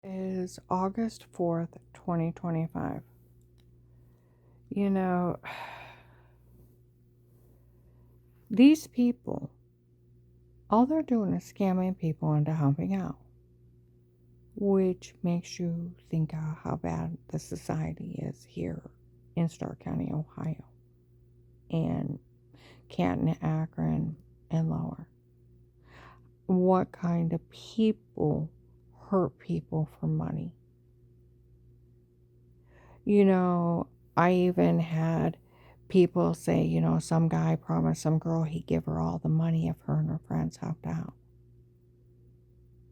Is August 4th, 2025. You know, these people, all they're doing is scamming people into helping out, which makes you think of how bad the society is here in Stark County, Ohio, and Canton, Akron, and Lower. What kind of people hurt people for money? I even had people say, some guy promised some girl he'd give her all the money if her and her friends helped out.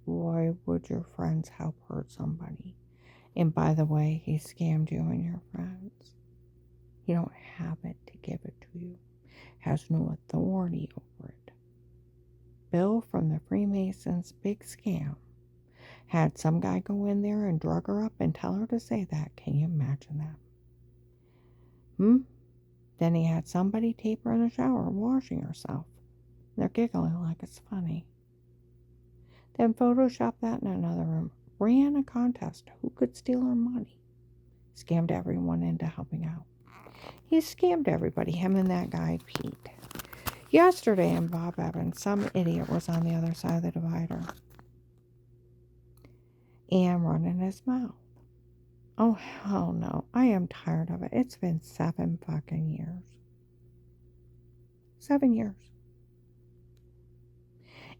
Why would your friends help hurt somebody? And by the way, he scammed you and your friends. He don't have it to give it to you. Has no authority over it. Bill from the Freemasons' big scam had some guy go in there and drug her up and tell her to say that. Can you imagine that? Then he had somebody tape her in the shower washing herself. They're giggling like it's funny. Then photoshopped that in another room. Ran a contest. Who could steal her money? Scammed everyone into helping out. He scammed everybody. Him and that guy, Pete. Yesterday in Bob Evans, some idiot was on the other side of the divider and running his mouth. Oh, hell no. I am tired of it. It's been 7 fucking years. 7 years.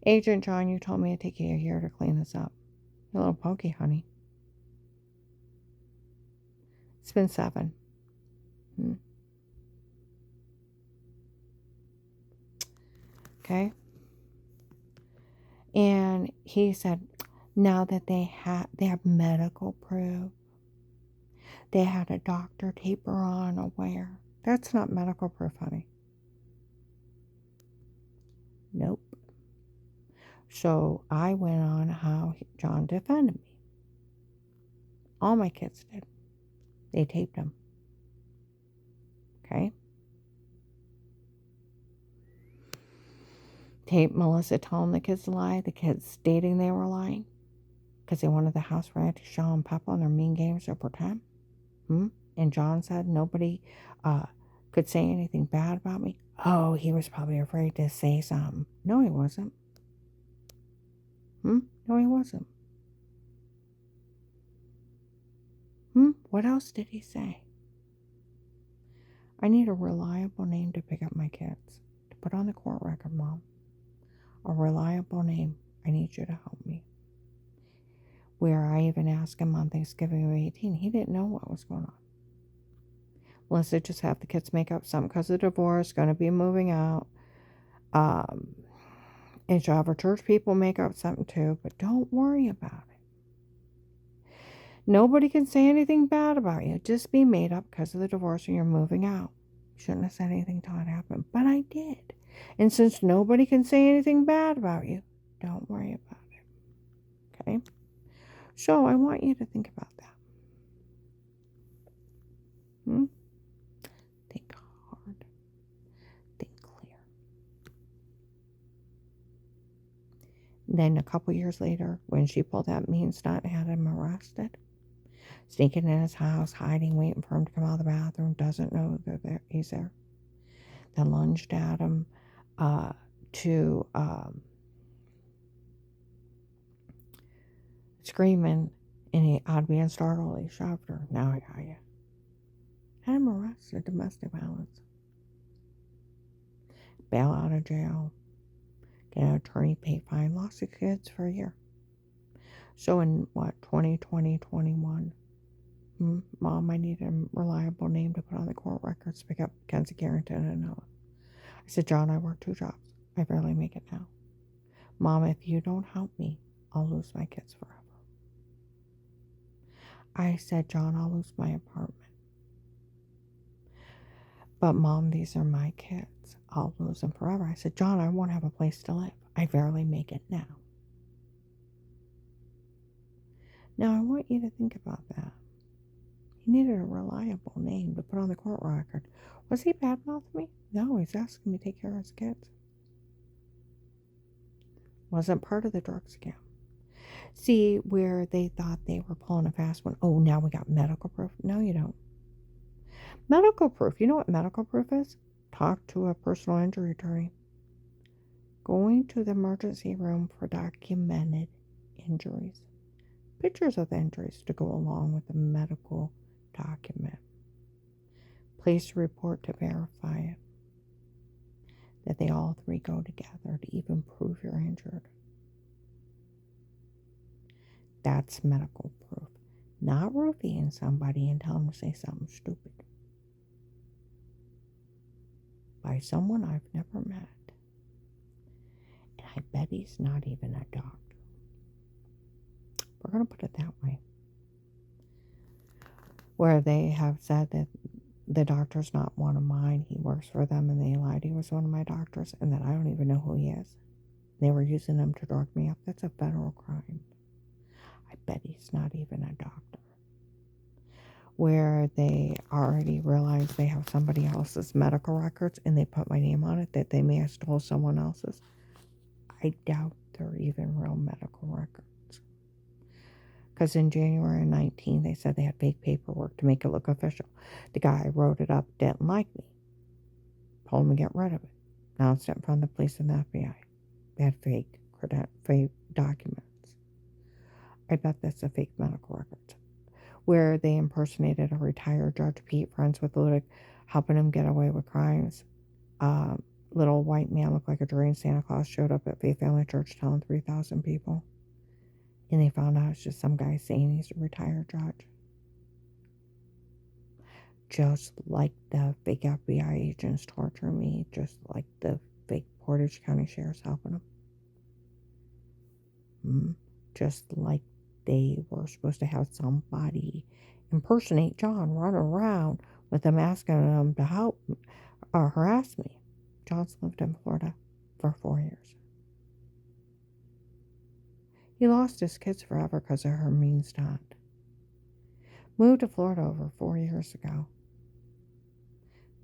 Agent John, you told me it'd take you a year to clean this up. You're a little pokey, honey. It's been 7. Okay? And he said, now that they have medical proof, they had a doctor tape her on or where. That's not medical proof, honey. Nope. So I went on how John defended me. All my kids did. They taped him. Okay? Taped Melissa telling the kids to lie, the kids stating they were lying because they wanted the house rat to show and Peppa on their mean games or pretend. And John said nobody could say anything bad about me. Oh, he was probably afraid to say something. No, he wasn't. No, he wasn't. What else did he say? I need a reliable name to pick up my kids. To put on the court record, Mom. A reliable name. I need you to help me. Where I even asked him on Thanksgiving of 18, he didn't know what was going on. Melissa just have the kids make up something because of the divorce, going to be moving out. And she'll have her church people make up something too, but don't worry about it. Nobody can say anything bad about you. Just be made up because of the divorce and you're moving out. Shouldn't have said anything till it happened, but I did. And since nobody can say anything bad about you, don't worry about it. Okay? So I want you to think about that. Think hard. Think clear. Then a couple years later, when she pulled that mean stunt and had him arrested, sneaking in his house, hiding, waiting for him to come out of the bathroom, doesn't know that he's there. Then lunged at him to screaming, and he, out of being startled, he shoved her. Now I got you. Had him arrested, domestic violence. Bail out of jail. Get an attorney, pay fine, lost his kids for a year. So in 2020, 21, Mom, I need a reliable name to put on the court records to pick up Kenzie Carrington and Noah. I said, John, I work 2 jobs. I barely make it now. Mom, if you don't help me, I'll lose my kids forever. I said, John, I'll lose my apartment. But Mom, these are my kids. I'll lose them forever. I said, John, I won't have a place to live. I barely make it now. Now, I want you to think about that. He needed a reliable name to put on the court record. Was he badmouthing me? No, he's asking me to take care of his kids. Wasn't part of the drug scam. See, where they thought they were pulling a fast one. Oh, now we got medical proof. No, you don't. Medical proof. You know what medical proof is? Talk to a personal injury attorney. Going to the emergency room for documented injuries. Pictures of the injuries to go along with the medical document. Police report to verify it. That they all three go together to even prove you're injured. That's medical proof. Not roofing somebody and tell them to say something stupid. By someone I've never met. And I bet he's not even a doctor. We're going to put it that way. Where they have said that the doctor's not one of mine. He works for them and they lied he was one of my doctors and that I don't even know who he is. They were using him to drug me up. That's a federal crime. I bet he's not even a doctor. Where they already realize they have somebody else's medical records and they put my name on it, that they may have stole someone else's. I doubt they're even real medical records. Because in January 19, they said they had fake paperwork to make it look official. The guy wrote it up, didn't like me. Told him to get rid of it. Now it's in front of the police and the FBI. They had fake documents. I bet that's a fake medical record. Where they impersonated a retired Judge Pete, friends with Ludic, helping him get away with crimes. Little white man looked like a deranged Santa Claus, showed up at Faith Family Church telling 3,000 people. And they found out it's just some guy saying he's a retired judge. Just like the fake FBI agents torture me, just like the fake Portage County Sheriff's helping them. Just like they were supposed to have somebody impersonate John, run around with them asking them to help or harass me. John's lived in Florida for 4 years. He lost his kids forever because of her mean stunt. Moved to Florida over 4 years ago.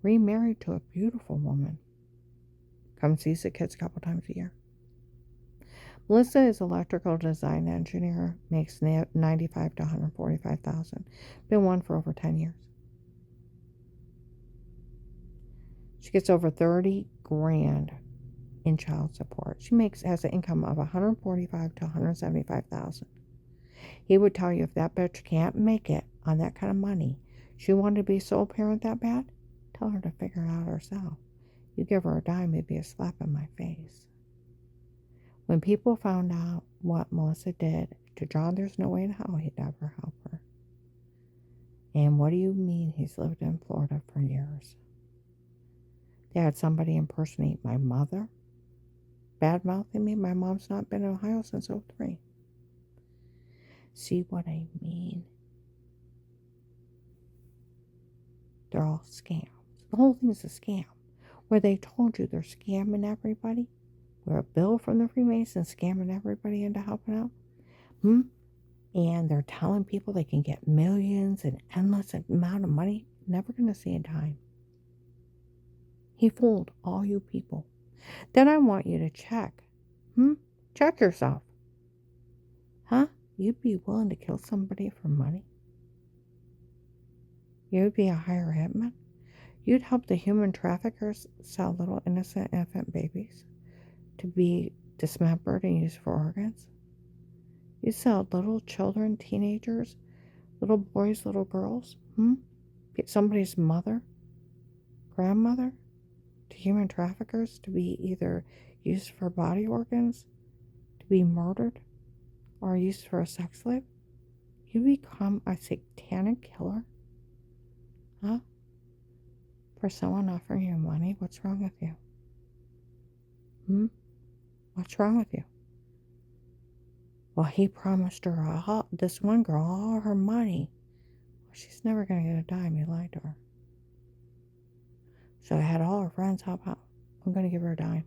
Remarried to a beautiful woman. Comes sees the kids a couple times a year. Melissa is electrical design engineer, makes $95,000 to $145,000. Been one for over 10 years. She gets over $30,000 in child support. She has an income of $145,000 to $175,000. He would tell you if that bitch can't make it on that kind of money, she wanted to be sole parent that bad, tell her to figure it out herself. You give her a dime, it'd be a slap in my face. When people found out what Melissa did to John, there's no way in hell he'd ever help her. And what do you mean he's lived in Florida for years? They had somebody impersonate my mother, bad-mouthing me. My mom's not been in Ohio since 2003. See what I mean? They're all scams. The whole thing is a scam. Where they told you they're scamming everybody. We're a bill from the Freemasons scamming everybody into helping out. And they're telling people they can get millions and endless amount of money. Never going to see a dime. He fooled all you people. Then I want you to check. Check yourself. You'd be willing to kill somebody for money? You'd be a higher hitman? You'd help the human traffickers sell little innocent infant babies to be dismembered and used for organs? You sell little children, teenagers, little boys, little girls? Get somebody's mother, grandmother, to human traffickers to be either used for body organs, to be murdered, or used for a sex slave? You become a satanic killer? For someone offering you money? What's wrong with you? What's wrong with you? Well, he promised her, this one girl, all her money. Well, she's never going to get a dime. He lied to her. So I had all her friends help out. I'm going to give her a dime.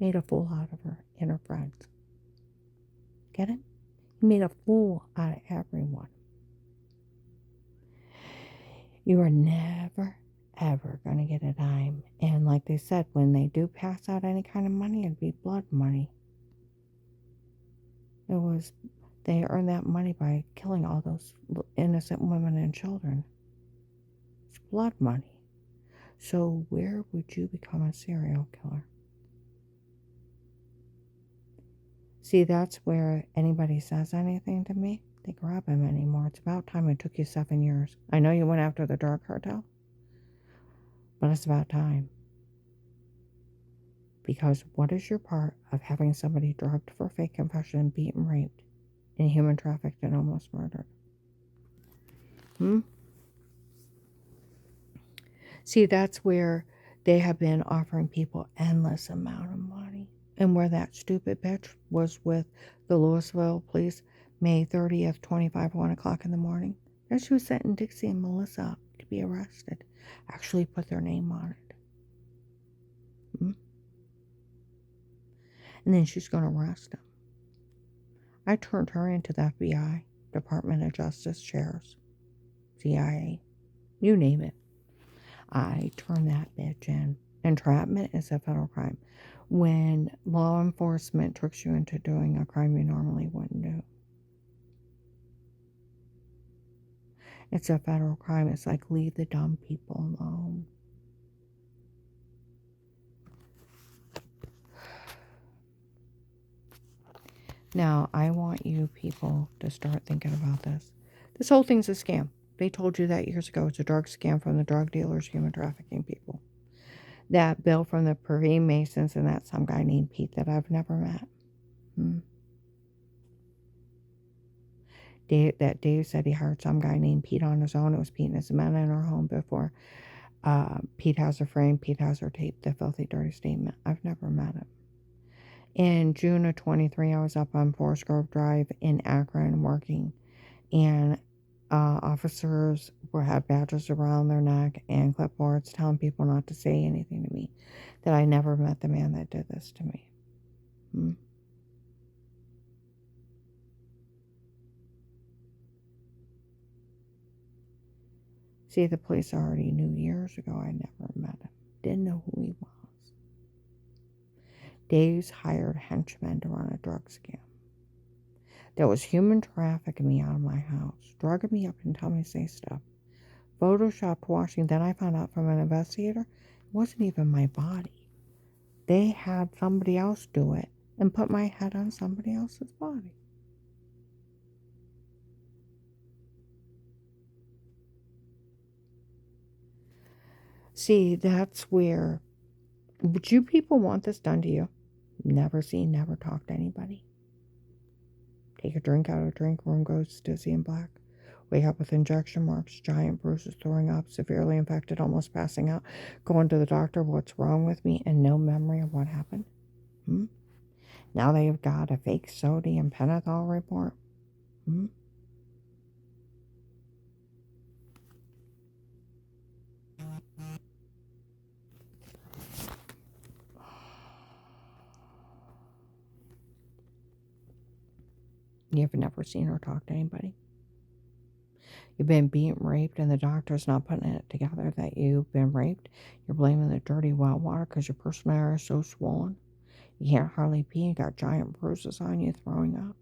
Made a fool out of her and her friends. Get it? He made a fool out of everyone. You are never, ever going to get a dime. And like they said, when they do pass out any kind of money, it'd be blood money. It was, they earned that money by killing all those innocent women and children. It's blood money. So where would you become a serial killer? See, that's where anybody says anything to me, they grab him anymore. It's about time. It took you 7 years. I know you went after the drug cartel, but it's about time. Because what is your part of having somebody drugged for fake confession, beaten, raped, and human trafficked and almost murdered? See, that's where they have been offering people endless amount of money. And where that stupid bitch was with the Louisville police May 30th, 25, 1 o'clock in the morning. And she was setting Dixie and Melissa up to be arrested. Actually put their name on it. And then she's going to arrest them. I turned her into the FBI, Department of Justice, sheriffs, CIA, you name it. I turned that bitch in. Entrapment is a federal crime. When law enforcement tricks you into doing a crime you normally wouldn't do. It's a federal crime. It's like, leave the dumb people alone. Now, I want you people to start thinking about this. This whole thing's a scam. They told you that years ago. It's a drug scam from the drug dealers, human trafficking people. That bill from the Perrine Masons and that some guy named Pete that I've never met. Dave said he hired some guy named Pete on his own. It was Pete and his men in our home before. Pete has her frame. Pete has her tape. The filthy, dirty statement. I've never met him. In June of 23, I was up on Forest Grove Drive in Akron working, and officers had badges around their neck and clipboards telling people not to say anything to me, that I never met the man that did this to me. See, the police already knew years ago I never met him. Didn't know who he was. Dave's hired henchmen to run a drug scam. That was human trafficking me out of my house, drugging me up and telling me to say stuff. Photoshopped washing. Then I found out from an investigator, it wasn't even my body. They had somebody else do it and put my head on somebody else's body. See, that's where, would you people want this done to you? Never seen, never talked to anybody. Take a drink out of a drink room, goes dizzy and black. Wake up with injection marks, giant bruises, throwing up, severely infected, almost passing out. Going to the doctor, what's wrong with me, and no memory of what happened. Now they've got a fake sodium pentothal report. You've never seen her talk to anybody. You've been beaten, raped, and the doctor's not putting it together that you've been raped. You're blaming the dirty well water because your personal area is so swollen. You can't hardly pee. You got giant bruises on you, throwing up.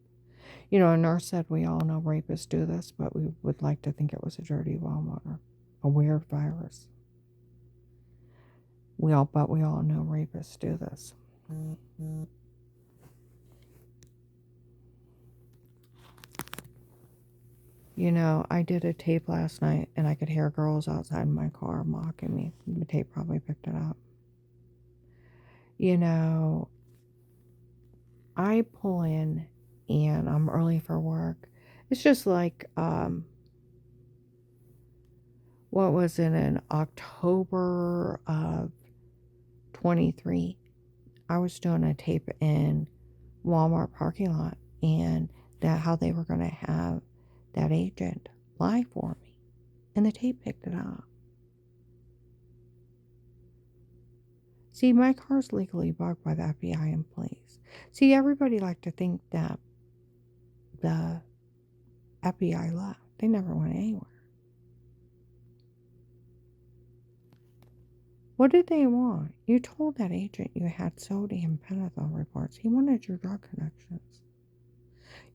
You know, a nurse said we all know rapists do this, but we would like to think it was a dirty well water, a weird virus. We all know rapists do this. You know, I did a tape last night, and I could hear girls outside my car mocking me. The tape probably picked it up. You know, I pull in, and I'm early for work. It's just like, what was it, in October of 23, I was doing a tape in Walmart parking lot, and that how they were going to have that agent lie for me, and the tape picked it up. See, my car's legally bugged by the FBI and police. See, everybody liked to think that the FBI left. They never went anywhere. What did they want? You told that agent you had sodium pentothal reports. He wanted your drug connections.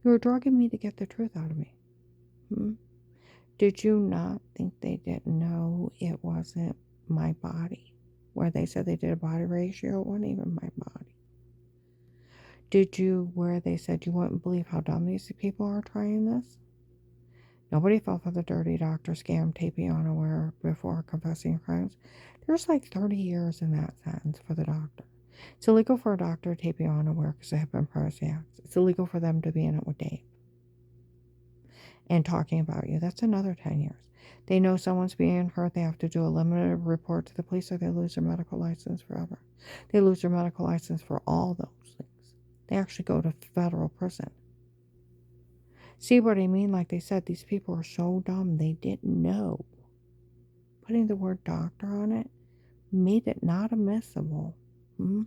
You were drugging me to get the truth out of me. Hmm? Did you not think they didn't know it wasn't my body? Where they said they did a body ratio, it wasn't even my body. Did you, where they said you wouldn't believe how dumb these people are trying this? Nobody fell for the dirty doctor scam taping unaware before confessing crimes. There's like 30 years in that sentence for the doctor. It's illegal for a doctor to tape you unaware because they have been privacy acts. It's illegal for them to be in it with Dave and talking about you. That's another 10 years. They know someone's being hurt. They have to do a limited report to the police or they lose their medical license forever. They lose their medical license for all those things. They actually go to federal prison. See what I mean? Like they said, these people are so dumb they didn't know. Putting the word doctor on it made it not admissible. Hmm?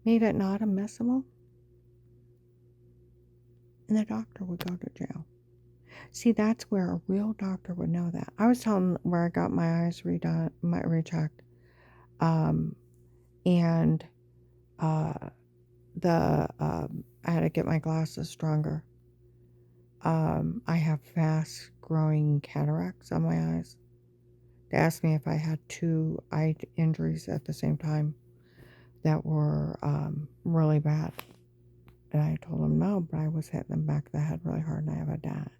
Made it not admissible, and the doctor would go to jail. See, that's where a real doctor would know that. I was telling where I got my eyes redone, rechecked, and I had to get my glasses stronger. I have fast growing cataracts on my eyes. They asked me if I had 2 eye injuries at the same time that were really bad. And I told them no, but I was hitting them back of the head really hard and I have a dad.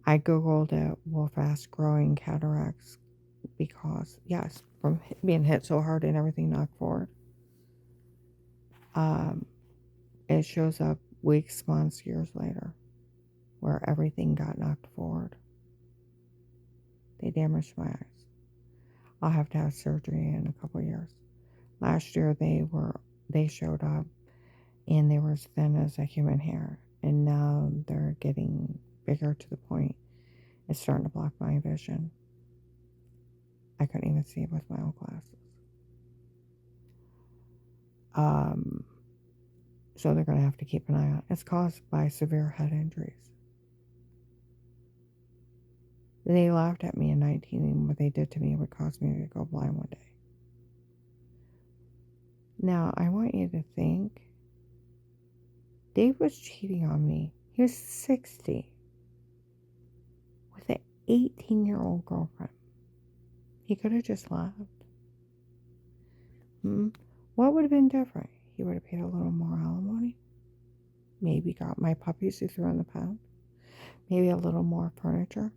I Googled it, well, fast growing cataracts, because, yes, from being hit so hard and everything knocked forward, it shows up weeks, months, years later, where everything got knocked forward. They damaged my eyes. I'll have to have surgery in a couple of years. Last year they showed up and they were as thin as a human hair, and now they're getting bigger to the point it's starting to block my vision. I couldn't even see it with my own glasses. So they're going to have to keep an eye on it. It's caused by severe head injuries. They laughed at me in 19, and what they did to me would cause me to go blind one day. Now, I want you to think, Dave was cheating on me. He was 60 with an 18-year-old girlfriend. He could have just laughed. What would have been different? He would have paid a little more alimony. Maybe got my puppies he threw in the pound. Maybe a little more furniture.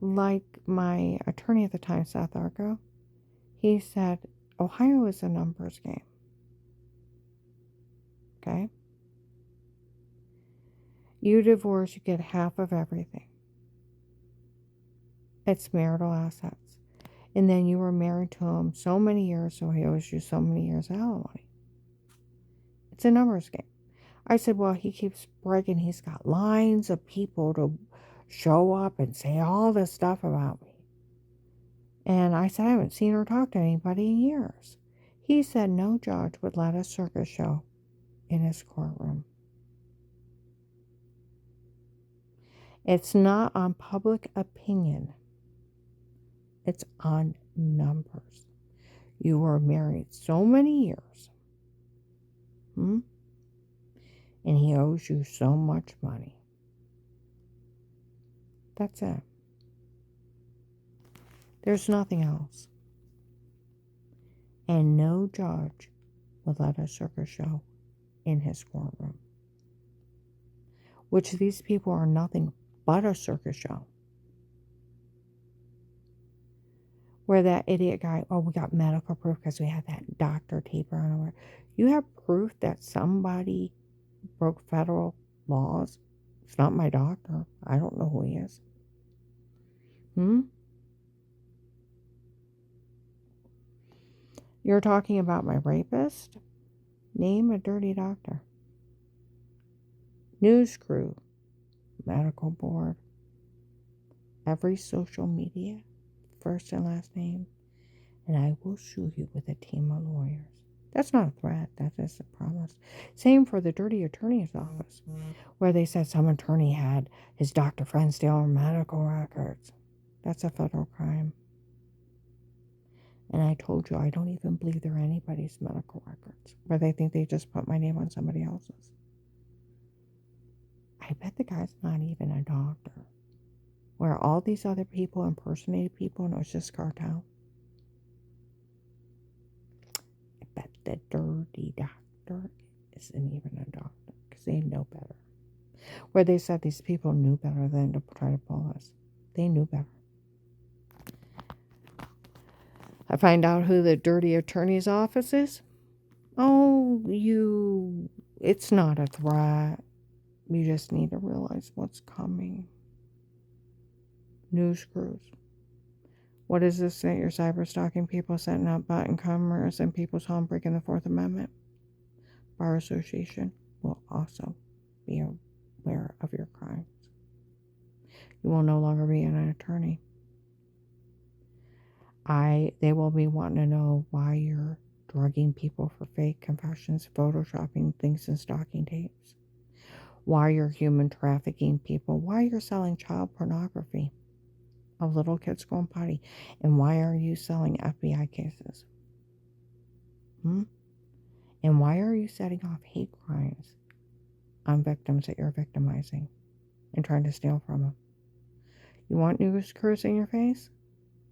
Like my attorney at the time, Seth Arco, he said, Ohio is a numbers game. Okay? You divorce, you get half of everything. It's marital assets. And then you were married to him so many years, so he owes you so many years of alimony. It's a numbers game. I said, well, he keeps bragging he's got lines of people to show up and say all this stuff about me. And I said, I haven't seen or talked to anybody in years. He said no judge would let a circus show in his courtroom. It's not on public opinion. It's on numbers. You were married so many years. And he owes you so much money. That's it. There's nothing else. And no judge would let a circus show in his courtroom. Which these people are nothing but a circus show. Where that idiot guy, oh, we got medical proof because we had that doctor taper on it. You have proof that somebody broke federal laws? It's not my doctor. I don't know who he is. You're talking about my rapist? Name a dirty doctor. News crew. Medical board. Every social media. First and last name. And I will sue you with a team of lawyers. That's not a threat. That is a promise. Same for the dirty attorney's office, where they said some attorney had his doctor friend steal medical records. That's a federal crime. And I told you, I don't even believe they're anybody's medical records, where they think they just put my name on somebody else's. I bet the guy's not even a doctor. Where all these other people impersonated people and it was just cartel. I bet the dirty doctor isn't even a doctor because they know better. Where they said these people knew better than to try to pull us. They knew better. I find out who the dirty attorney's office is. Oh, it's not a threat. You just need to realize what's coming. News crews. What is this that you're cyber stalking people, setting up button cameras in people's home, breaking the Fourth Amendment? Bar Association will also be aware of your crimes. You will no longer be an attorney. They will be wanting to know why you're drugging people for fake confessions, photoshopping things and stalking tapes, why you're human trafficking people, why you're selling child pornography of little kids going potty, and why are you selling FBI cases? And why are you setting off hate crimes on victims that you're victimizing and trying to steal from them? You want news crews in your face?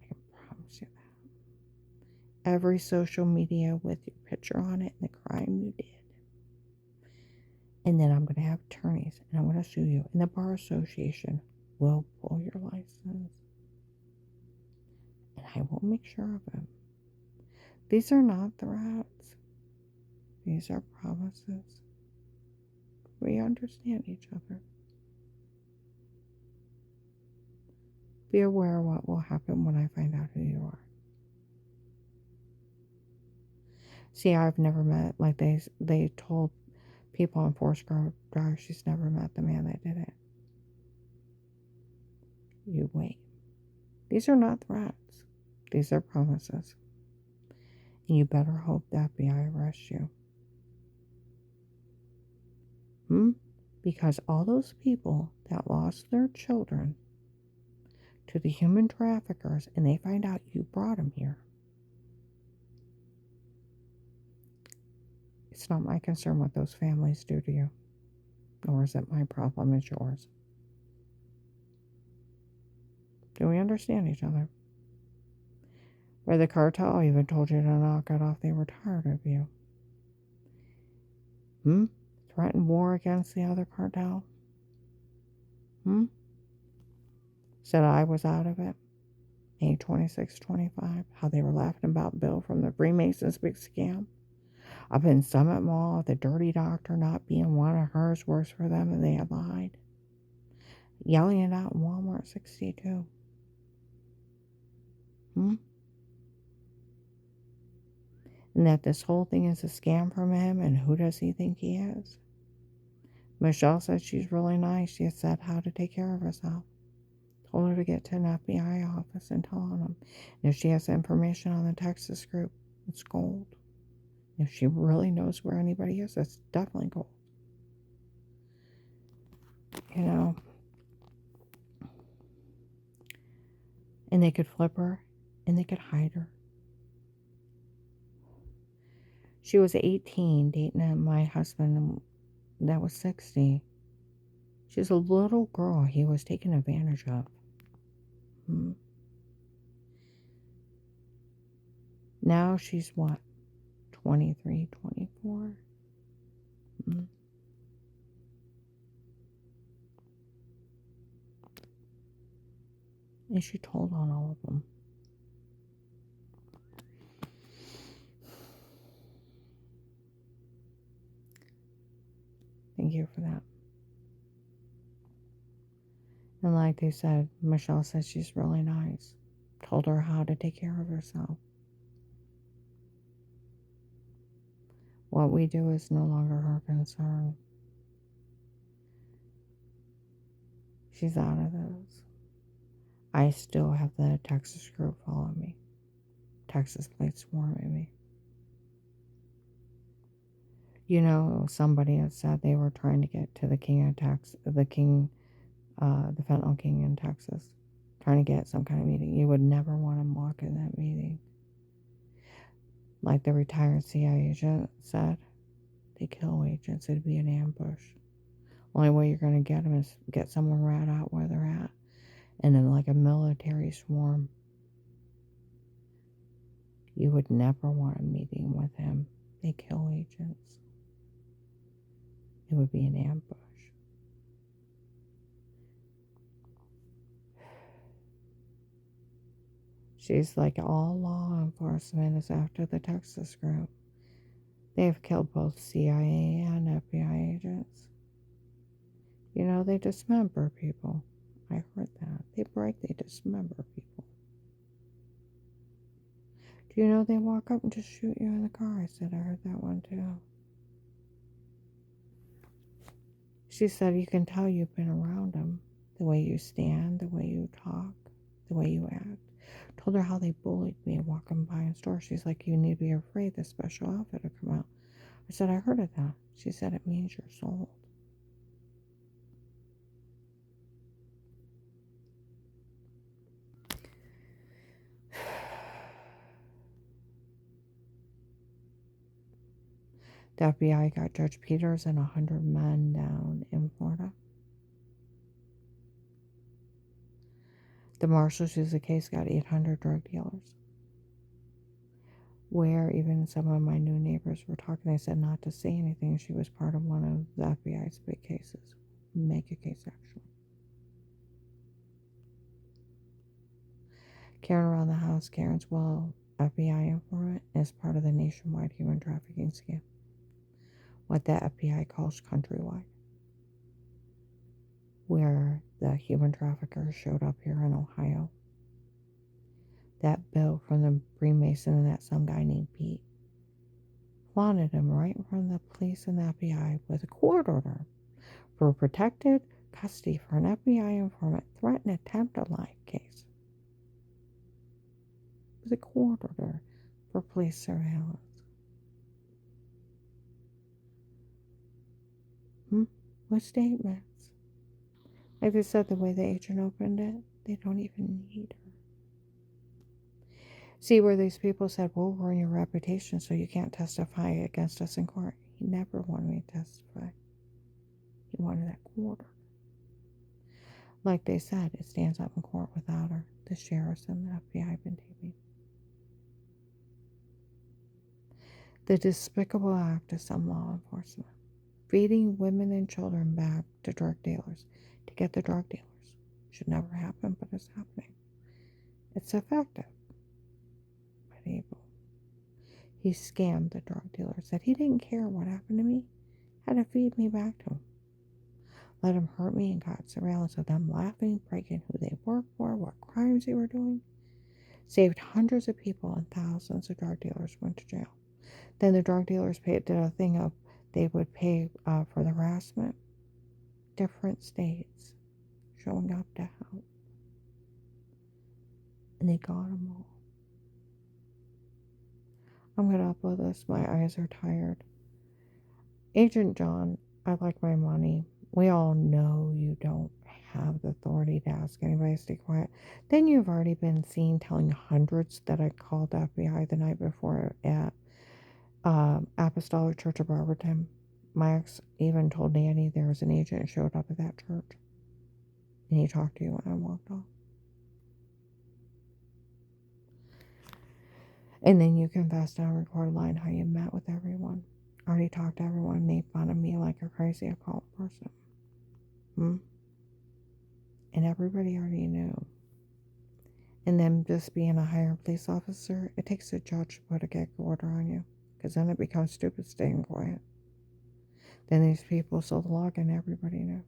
I can promise you that. Every social media with your picture on it and the crime you did. And then I'm going to have attorneys and I'm going to sue you. And the Bar Association will pull your license. And I will make sure of it. These are not threats. These are promises. We understand each other. Be aware of what will happen when I find out who you are. See, I've never met, like they told people on Foursquare Drive, she's never met the man that did it. You wait. These are not threats. These are promises. And you better hope the FBI arrests you. Because all those people that lost their children to the human traffickers and they find out you brought them here, it's not my concern what those families do to you. Nor is it my problem, it's yours. Do we understand each other? Where the cartel even told you to knock it off, they were tired of you. Threatened war against the other cartel? Said I was out of it. May 26, 25. How they were laughing about Bill from the Freemasons big scam. Up in Summit Mall, the dirty doctor not being one of hers works for them and they had lied. Yelling it out in Walmart 62. And that this whole thing is a scam from him, and who does he think he is? Michelle said she's really nice. She said how to take care of herself. Told her to get to an FBI office and tell on them. And if she has information on the Texas group, it's gold. If she really knows where anybody is, it's definitely gold. You know. And they could flip her, and they could hide her. She was 18 dating my husband that was 60. She's a little girl he was taking advantage of. Now she's what? 23, 24? And she told on all of them. Thank you for that. And like they said, Michelle says she's really nice. Told her how to take care of herself. What we do is no longer her concern. She's out of this. I still have the Texas group following me. Texas plates swarming me. You know, somebody had said they were trying to get to the king of Texas, the fentanyl king in Texas, trying to get some kind of meeting. You would never want to walk in that meeting. Like the retired CIA agent said, they kill agents. It'd be an ambush. Only way you're going to get them is get someone rat out where they're at. And then like a military swarm. You would never want a meeting with him. They kill agents. It would be an ambush. She's like, all law enforcement is after the Texas group. They've killed both CIA and FBI agents. You know, they dismember people. I heard that. They dismember people. Do you know they walk up and just shoot you in the car? I said, I heard that one too. She said, you can tell you've been around them. The way you stand, the way you talk, the way you act. Told her how they bullied me walking by in store. She's like, you need to be afraid the special outfit will come out. I said, I heard of that. She said, it means you're sold. The FBI got Judge Peters and 100 men down in Florida. The marshals whose the case got 800 drug dealers. Where even some of my new neighbors were talking, they said not to say anything. She was part of one of the FBI's big cases. Mega case, actually. Karen around the house, Karen's FBI informant, is part of the nationwide human trafficking scam. What the FBI calls countrywide. Where the human traffickers showed up here in Ohio. That bill from the Freemason and that some guy named Pete flaunted him right in front of the police and the FBI with a court order for protected custody for an FBI informant threatened attempt a life case. With a court order for police surveillance. With statements. Like they said, the way the agent opened it, they don't even need her. See, where these people said, we'll ruin your reputation so you can't testify against us in court. He never wanted me to testify. He wanted that court order. Like they said, it stands up in court without her. The sheriffs and the FBI have been taping. The despicable act of some law enforcement. Feeding women and children back to drug dealers to get the drug dealers. Should never happen, but it's happening. It's effective. But evil. He scammed the drug dealers. Said he didn't care what happened to me. Had to feed me back to him. Let him hurt me and got surveillance of them laughing, breaking who they worked for, what crimes they were doing. Saved hundreds of people and thousands of drug dealers went to jail. Then the drug dealers did a thing of they would pay for the harassment. Different states showing up to help. And they got them all. I'm going to upload this. My eyes are tired. Agent John, I'd like my money. We all know you don't have the authority to ask anybody to stay quiet. Then you've already been seen telling hundreds that I called the FBI the night before at Apostolic Church of Barberton. My ex even told Nanny there was an agent who showed up at that church. And he talked to you when I walked off. And then you confessed on a recorded line how you met with everyone. Already talked to everyone, made fun of me like a crazy occult person. And everybody already knew. And then just being a higher police officer, it takes a judge to put a gag order on you. Because then it becomes stupid staying quiet. Then these people sold the log and everybody knew.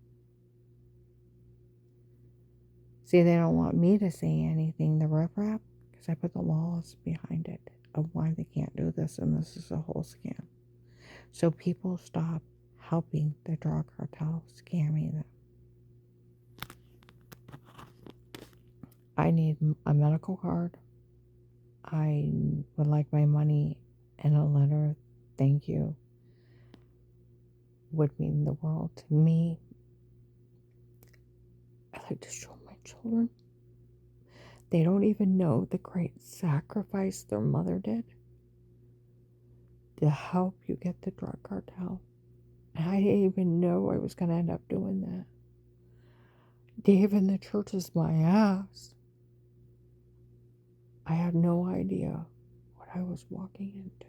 See, they don't want me to say anything, the riprap, because I put the laws behind it of why they can't do this, and this is a whole scam. So people stop helping the drug cartel scamming them. I need a medical card. I would like my money and a letter, thank you, would mean the world to me. I like to show my children. They don't even know the great sacrifice their mother did to help you get the drug cartel. And I didn't even know I was going to end up doing that. Dave in the church is my ass. I had no idea what I was walking into.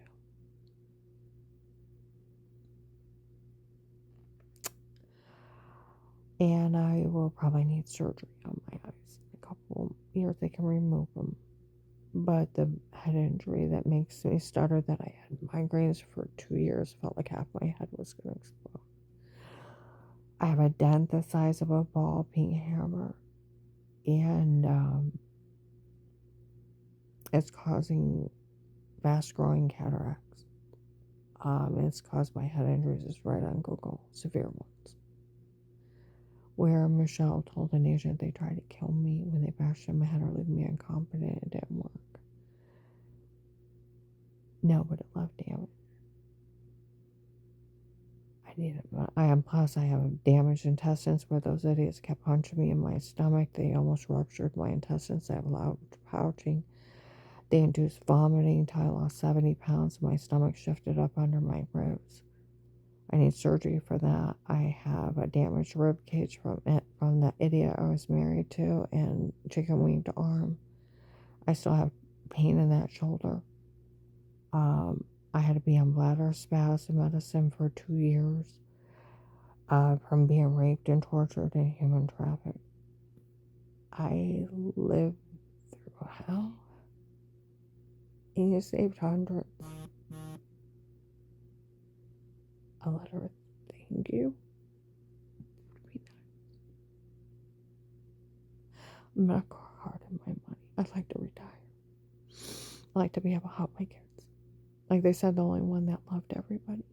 And I will probably need surgery on my eyes. In a couple years, they can remove them. But the head injury that makes me stutter, that I had migraines for 2 years, felt like half my head was going to explode. I have a dent the size of a ball peen hammer, and it's causing fast growing cataracts. It's caused by head injuries. It's right on Google, severe ones. Where Michelle told an agent they tried to kill me when they bashed in my head or leave me incompetent, it didn't work. No, but it left damage. Plus I have damaged intestines where those idiots kept punching me in my stomach. They almost ruptured my intestines. I have loud pouching. They induced vomiting until I lost 70 pounds. My stomach shifted up under my ribs. I need surgery for that. I have a damaged rib cage from that idiot I was married to, and chicken winged arm. I still have pain in that shoulder. I had to be on bladder spasm medicine for 2 years from being raped and tortured and human trafficked. I lived through hell, and you saved hundreds. A letter of thank you. I'm not hard in my money. I'd like to retire. I like to be able to help my kids. Like they said, the only one that loved everybody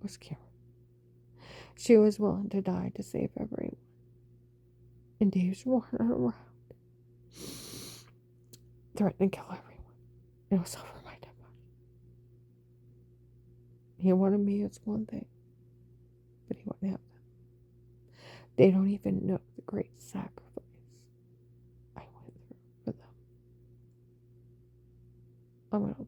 was Karen. She was willing to die to save everyone. And Dave's running around, threatening to kill everyone. It was over my dead body. He wanted me as one thing, but he wouldn't have that. They don't even know the great sacrifice I went through for them. I'm going to